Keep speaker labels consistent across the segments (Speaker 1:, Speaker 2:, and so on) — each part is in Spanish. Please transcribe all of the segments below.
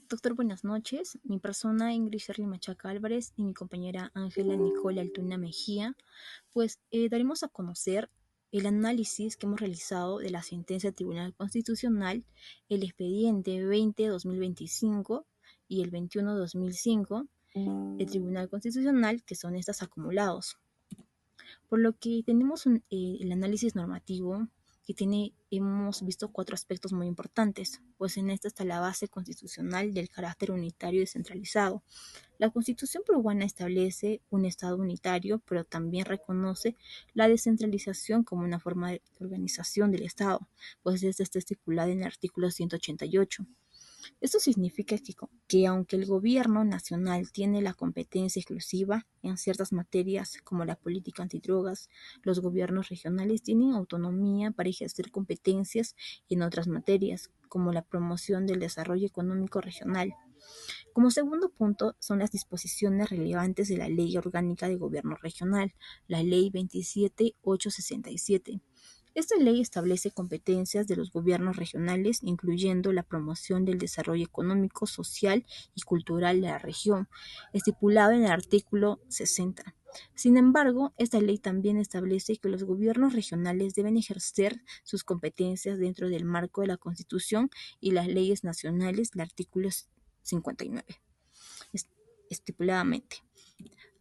Speaker 1: Doctor, buenas noches. Mi persona Ingrid Sherly Machaca Álvarez y mi compañera Ángela Nicola Altuna Mejía, daremos a conocer el análisis que hemos realizado de la sentencia del Tribunal Constitucional, el expediente 20-2025 y el 21-2005 del Tribunal Constitucional, que son estos acumulados. Por lo que tenemos el análisis normativo hemos visto cuatro aspectos muy importantes, pues en esta está la base constitucional del carácter unitario y descentralizado. La Constitución peruana establece un Estado unitario, pero también reconoce la descentralización como una forma de organización del Estado, pues esta está estipulada en el artículo 188. Esto significa que aunque el gobierno nacional tiene la competencia exclusiva en ciertas materias como la política antidrogas, los gobiernos regionales tienen autonomía para ejercer competencias en otras materias, como la promoción del desarrollo económico regional. Como segundo punto son las disposiciones relevantes de la Ley Orgánica de Gobierno Regional, la Ley 27867. Esta ley establece competencias de los gobiernos regionales, incluyendo la promoción del desarrollo económico, social y cultural de la región, estipulado en el artículo 60. Sin embargo, esta ley también establece que los gobiernos regionales deben ejercer sus competencias dentro del marco de la Constitución y las leyes nacionales, el artículo 59, estipuladamente.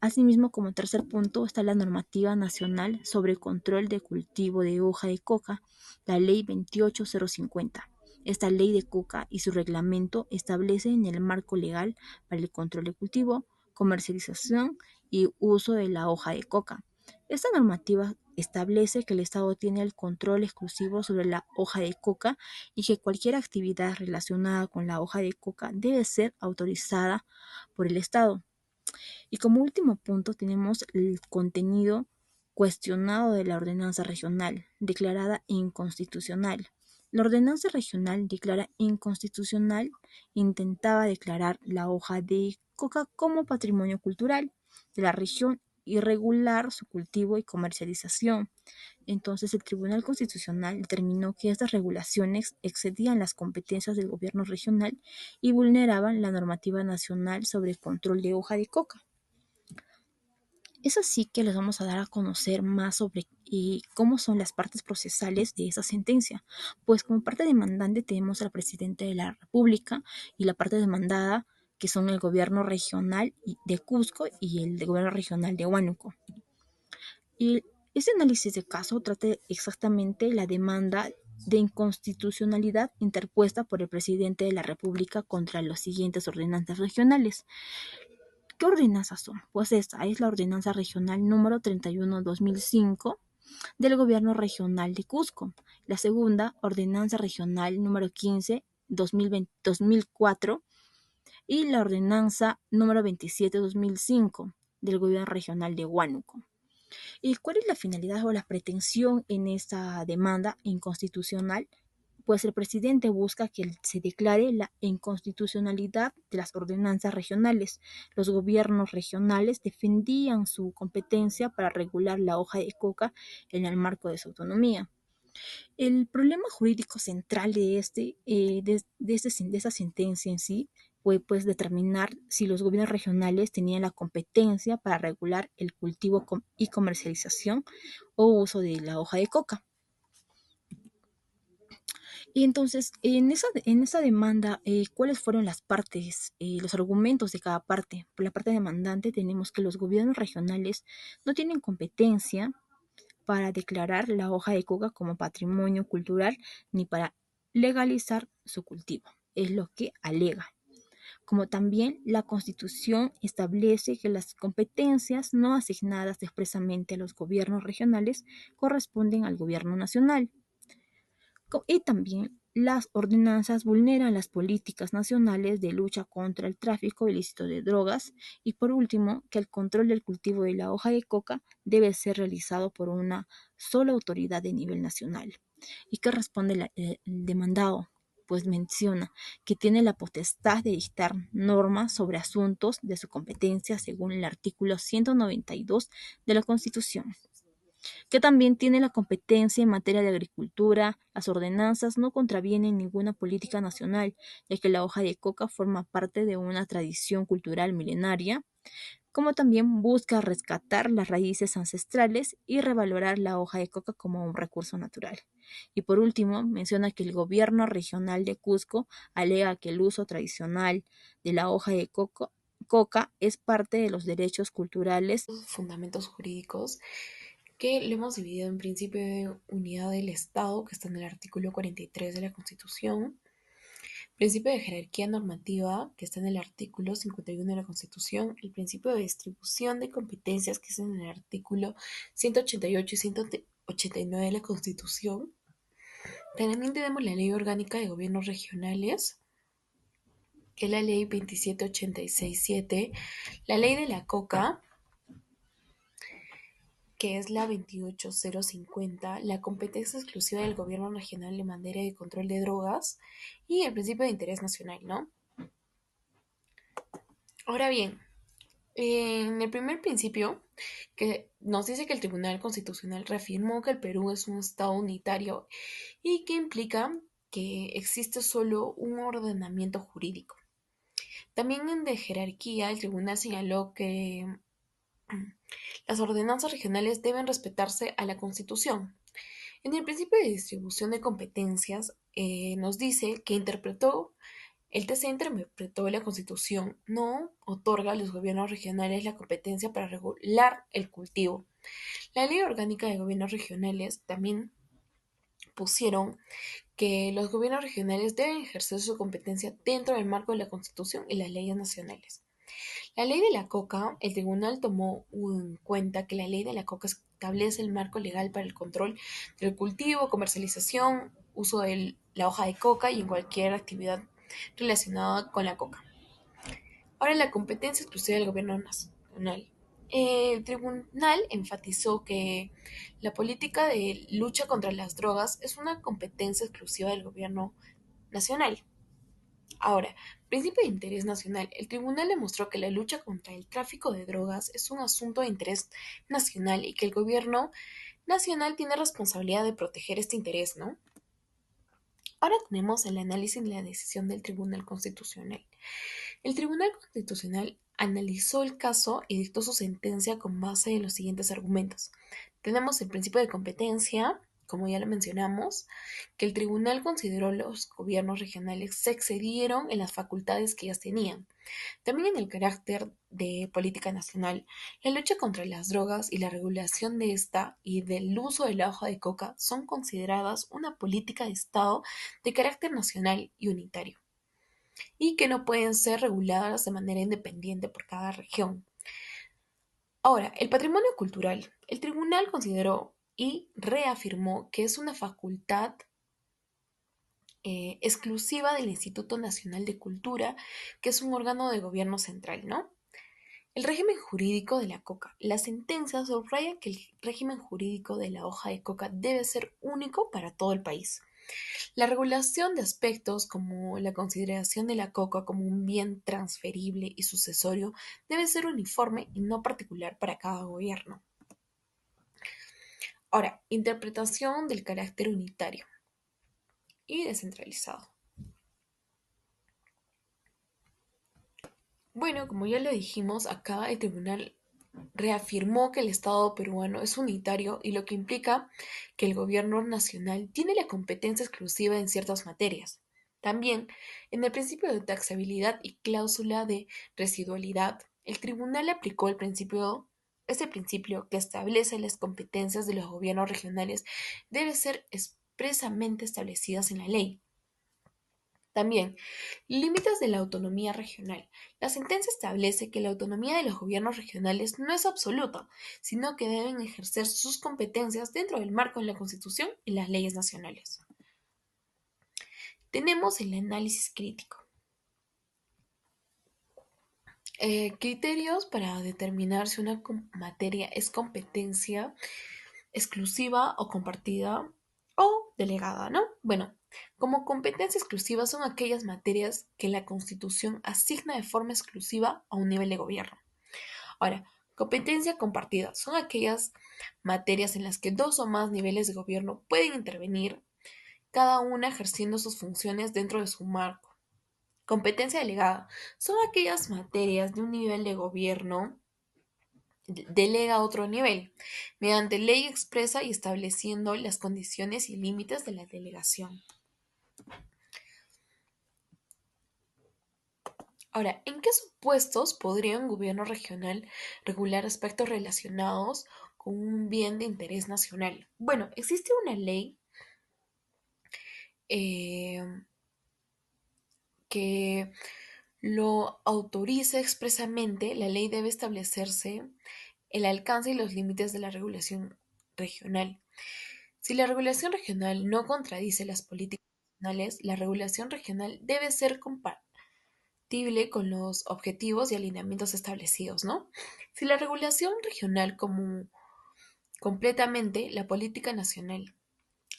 Speaker 1: Asimismo, como tercer punto, está la normativa nacional sobre control de cultivo de hoja de coca, la Ley 28050. Esta ley de coca y su reglamento establecen el marco legal para el control de cultivo, comercialización y uso de la hoja de coca. Esta normativa establece que el Estado tiene el control exclusivo sobre la hoja de coca y que cualquier actividad relacionada con la hoja de coca debe ser autorizada por el Estado. Y como último punto tenemos el contenido cuestionado de la ordenanza regional, declarada inconstitucional. La ordenanza regional declara inconstitucional, intentaba declarar la hoja de coca como patrimonio cultural de la región y regular su cultivo y comercialización. Entonces, el Tribunal Constitucional determinó que estas regulaciones excedían las competencias del gobierno regional y vulneraban la normativa nacional sobre control de hoja de coca. Es así que les vamos a dar a conocer más sobre cómo son las partes procesales de esa sentencia. Pues como parte demandante tenemos al presidente de la República y la parte demandada, que son el gobierno regional de Cusco y el gobierno regional de Huánuco. Y este análisis de caso trata exactamente la demanda de inconstitucionalidad interpuesta por el presidente de la República contra las siguientes ordenanzas regionales. ¿Qué ordenanzas son? Pues esta es la ordenanza regional número 31/2005 del gobierno regional de Cusco. La segunda, ordenanza regional número 15/2004 y la ordenanza número 27/2005 del gobierno regional de Huánuco. ¿Y cuál es la finalidad o la pretensión en esta demanda inconstitucional? Pues el presidente busca que se declare la inconstitucionalidad de las ordenanzas regionales. Los gobiernos regionales defendían su competencia para regular la hoja de coca en el marco de su autonomía. El problema jurídico central de esta sentencia en sí fue pues determinar si los gobiernos regionales tenían la competencia para regular el cultivo y comercialización o uso de la hoja de coca. Y entonces, en esa demanda, ¿cuáles fueron las partes, los argumentos de cada parte? Por la parte demandante tenemos que los gobiernos regionales no tienen competencia para declarar la hoja de coca como patrimonio cultural ni para legalizar su cultivo, es lo que alega. Como también la Constitución establece que las competencias no asignadas expresamente a los gobiernos regionales corresponden al gobierno nacional. Y también las ordenanzas vulneran las políticas nacionales de lucha contra el tráfico ilícito de drogas y por último que el control del cultivo de la hoja de coca debe ser realizado por una sola autoridad de nivel nacional. ¿Y qué responde el demandado? Pues menciona que tiene la potestad de dictar normas sobre asuntos de su competencia según el artículo 192 de la Constitución. que también tiene la competencia en materia de agricultura. Las ordenanzas no contravienen ninguna política nacional, ya que la hoja de coca forma parte de una tradición cultural milenaria, como también busca rescatar las raíces ancestrales y revalorar la hoja de coca como un recurso natural. Y por último, menciona que el gobierno regional de Cusco alega que el uso tradicional de la hoja de coca es parte de los derechos culturales.
Speaker 2: Fundamentos jurídicos que lo hemos dividido en principio de unidad del Estado, que está en el artículo 43 de la Constitución, principio de jerarquía normativa, que está en el artículo 51 de la Constitución, el principio de distribución de competencias, que está en el artículo 188 y 189 de la Constitución. También tenemos la Ley Orgánica de Gobiernos Regionales, que es la Ley 27867, la Ley de la Coca, que es la 28050, la competencia exclusiva del gobierno regional en materia de control de drogas y el principio de interés nacional, ¿no? Ahora bien, en el primer principio, que nos dice que el Tribunal Constitucional reafirmó que el Perú es un Estado unitario y que implica que existe solo un ordenamiento jurídico. También en de jerarquía, el tribunal señaló que las ordenanzas regionales deben respetarse a la Constitución. En el principio de distribución de competencias, nos dice que el TC interpretó la Constitución, no otorga a los gobiernos regionales la competencia para regular el cultivo. La Ley Orgánica de Gobiernos Regionales también pusieron que los gobiernos regionales deben ejercer su competencia dentro del marco de la Constitución y las leyes nacionales. La ley de la coca, el tribunal tomó en cuenta que la ley de la coca establece el marco legal para el control del cultivo, comercialización, uso de la hoja de coca y en cualquier actividad relacionada con la coca. Ahora, la competencia exclusiva del gobierno nacional. El tribunal enfatizó que la política de lucha contra las drogas es una competencia exclusiva del gobierno nacional. Ahora, principio de interés nacional. El tribunal demostró que la lucha contra el tráfico de drogas es un asunto de interés nacional y que el gobierno nacional tiene responsabilidad de proteger este interés, ¿no? Ahora tenemos el análisis de la decisión del Tribunal Constitucional. El Tribunal Constitucional analizó el caso y dictó su sentencia con base en los siguientes argumentos. Tenemos el principio de competencia, como ya lo mencionamos, que el tribunal consideró los gobiernos regionales se excedieron en las facultades que ellas tenían. También en el carácter de política nacional, la lucha contra las drogas y la regulación de esta y del uso de la hoja de coca son consideradas una política de Estado de carácter nacional y unitario y que no pueden ser reguladas de manera independiente por cada región. Ahora, el patrimonio cultural. El tribunal consideró y reafirmó que es una facultad exclusiva del Instituto Nacional de Cultura, que es un órgano de gobierno central, ¿no? El régimen jurídico de la coca. La sentencia subraya que el régimen jurídico de la hoja de coca debe ser único para todo el país. La regulación de aspectos como la consideración de la coca como un bien transferible y sucesorio debe ser uniforme y no particular para cada gobierno. Ahora, interpretación del carácter unitario y descentralizado. Bueno, como ya lo dijimos, acá el tribunal reafirmó que el Estado peruano es unitario y lo que implica que el gobierno nacional tiene la competencia exclusiva en ciertas materias. También, en el principio de taxabilidad y cláusula de residualidad, el tribunal aplicó ese principio que establece las competencias de los gobiernos regionales deben ser expresamente establecidas en la ley. También, límites de la autonomía regional. La sentencia establece que la autonomía de los gobiernos regionales no es absoluta, sino que deben ejercer sus competencias dentro del marco de la Constitución y las leyes nacionales. Tenemos el análisis crítico. Criterios para determinar si una materia es competencia exclusiva o compartida o delegada, ¿no? Bueno, como competencia exclusiva son aquellas materias que la Constitución asigna de forma exclusiva a un nivel de gobierno. Ahora, Competencia compartida son aquellas materias en las que dos o más niveles de gobierno pueden intervenir, cada una ejerciendo sus funciones dentro de su marco. Competencia delegada son aquellas materias de un nivel de gobierno delega a otro nivel, mediante ley expresa y estableciendo las condiciones y límites de la delegación. Ahora, ¿en qué supuestos podría un gobierno regional regular aspectos relacionados con un bien de interés nacional? Bueno, existe una ley eh, que lo autoriza expresamente. La ley debe establecerse el alcance y los límites de la regulación regional. Si la regulación regional no contradice las políticas nacionales, la regulación regional debe ser compatible con los objetivos y alineamientos establecidos, ¿no? Si la regulación regional como completamente la política nacional,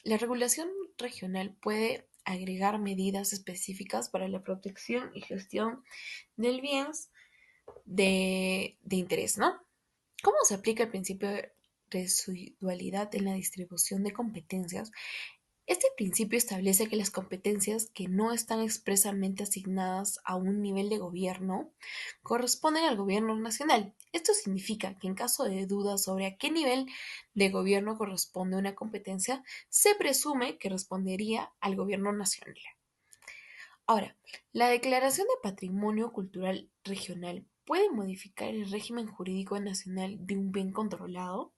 Speaker 2: la regulación regional puede agregar medidas específicas para la protección y gestión del bien de interés, ¿no? ¿Cómo se aplica el principio de residualidad en la distribución de competencias? Este principio establece que las competencias que no están expresamente asignadas a un nivel de gobierno corresponden al gobierno nacional. Esto significa que en caso de dudas sobre a qué nivel de gobierno corresponde una competencia, se presume que respondería al gobierno nacional. Ahora, la declaración de patrimonio cultural regional puede modificar el régimen jurídico nacional de un bien controlado.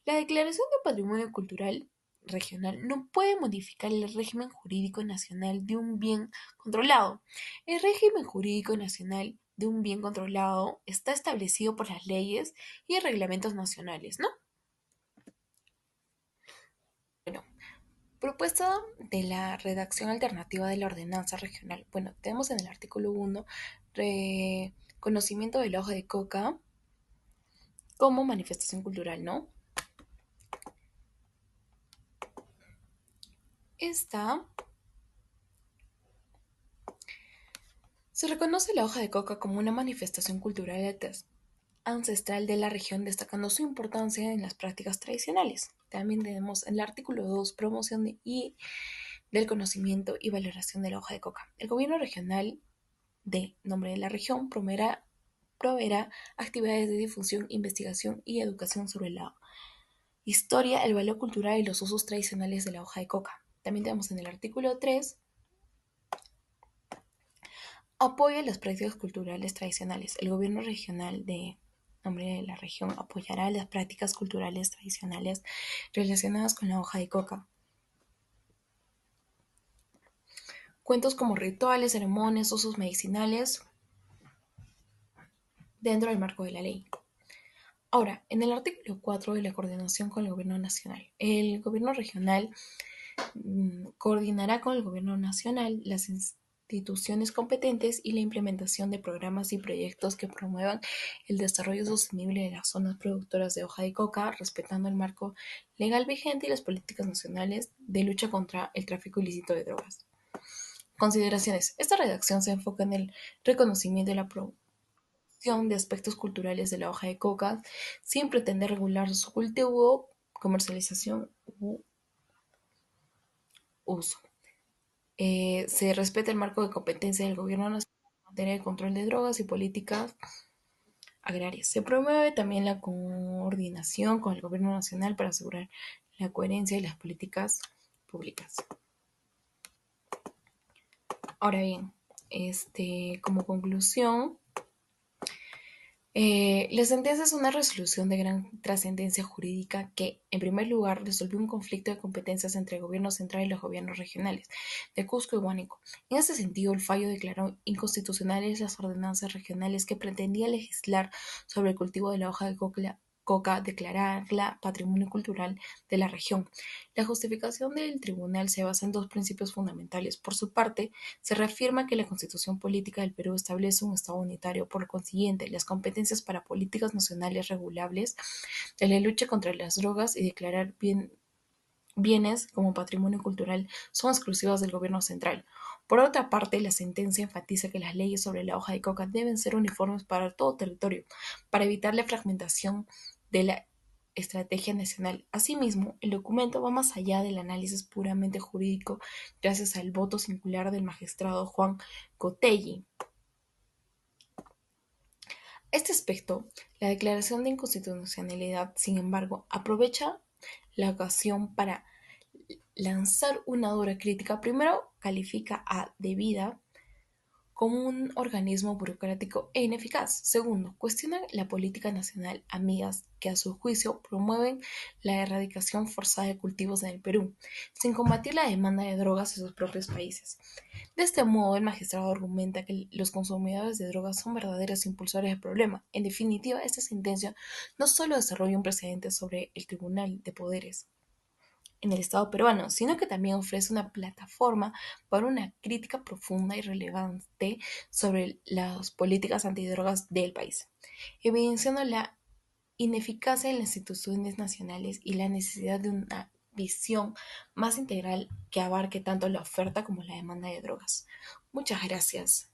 Speaker 2: La declaración de patrimonio cultural regional no puede modificar el régimen jurídico nacional de un bien controlado. El régimen jurídico nacional de un bien controlado está establecido por las leyes y reglamentos nacionales, ¿no? Bueno, propuesta de la redacción alternativa de la ordenanza regional. Bueno, tenemos en el artículo 1 reconocimiento de la hoja de coca como manifestación cultural, ¿no? Esta se reconoce la hoja de coca como una manifestación cultural ancestral de la región, destacando su importancia en las prácticas tradicionales. También tenemos en el artículo 2 promoción y del conocimiento y valoración de la hoja de coca. El gobierno regional de nombre de la región proveerá actividades de difusión, investigación y educación sobre la historia, el valor cultural y los usos tradicionales de la hoja de coca. También tenemos en el artículo 3 apoya las prácticas culturales tradicionales. El gobierno regional de nombre de la región apoyará las prácticas culturales tradicionales relacionadas con la hoja de coca. Cuentos como rituales, ceremonias, usos medicinales dentro del marco de la ley. Ahora, en el artículo 4 de la coordinación con el gobierno nacional, el gobierno regional coordinará con el gobierno nacional las instituciones competentes y la implementación de programas y proyectos que promuevan el desarrollo sostenible de las zonas productoras de hoja de coca, respetando el marco legal vigente y las políticas nacionales de lucha contra el tráfico ilícito de drogas. Consideraciones. Esta redacción se enfoca en el reconocimiento y la de aspectos culturales de la hoja de coca sin pretender regular su cultivo, comercialización u uso. Se respeta el marco de competencia del gobierno nacional en materia de control de drogas y políticas agrarias. Se promueve también la coordinación con el gobierno nacional para asegurar la coherencia de las políticas públicas. Ahora bien, como conclusión, la sentencia es una resolución de gran trascendencia jurídica que, en primer lugar, resolvió un conflicto de competencias entre el gobierno central y los gobiernos regionales de Cusco y Huánuco. En este sentido, el fallo declaró inconstitucionales las ordenanzas regionales que pretendían legislar sobre el cultivo de la hoja de coca, declararla patrimonio cultural de la región. La justificación del tribunal se basa en dos principios fundamentales. Por su parte, se reafirma que la Constitución Política del Perú establece un Estado unitario. Por consiguiente, las competencias para políticas nacionales regulables de la lucha contra las drogas y declarar bienes como patrimonio cultural son exclusivas del gobierno central. Por otra parte, la sentencia enfatiza que las leyes sobre la hoja de coca deben ser uniformes para todo territorio, para evitar la fragmentación de la estrategia nacional. Asimismo, el documento va más allá del análisis puramente jurídico gracias al voto singular del magistrado Juan Cotelli. Este aspecto, la declaración de inconstitucionalidad, sin embargo, aprovecha la ocasión para lanzar una dura crítica. Primero, califica a Debida como un organismo burocrático e ineficaz. Segundo, cuestiona la política nacional amigas que a su juicio promueven la erradicación forzada de cultivos en el Perú, sin combatir la demanda de drogas en sus propios países. De este modo, el magistrado argumenta que los consumidores de drogas son verdaderos impulsores del problema. En definitiva, esta sentencia no solo desarrolla un precedente sobre el Tribunal de Poderes en el Estado peruano, sino que también ofrece una plataforma para una crítica profunda y relevante sobre las políticas antidrogas del país, evidenciando la ineficacia de las instituciones nacionales y la necesidad de una visión más integral que abarque tanto la oferta como la demanda de drogas. Muchas gracias.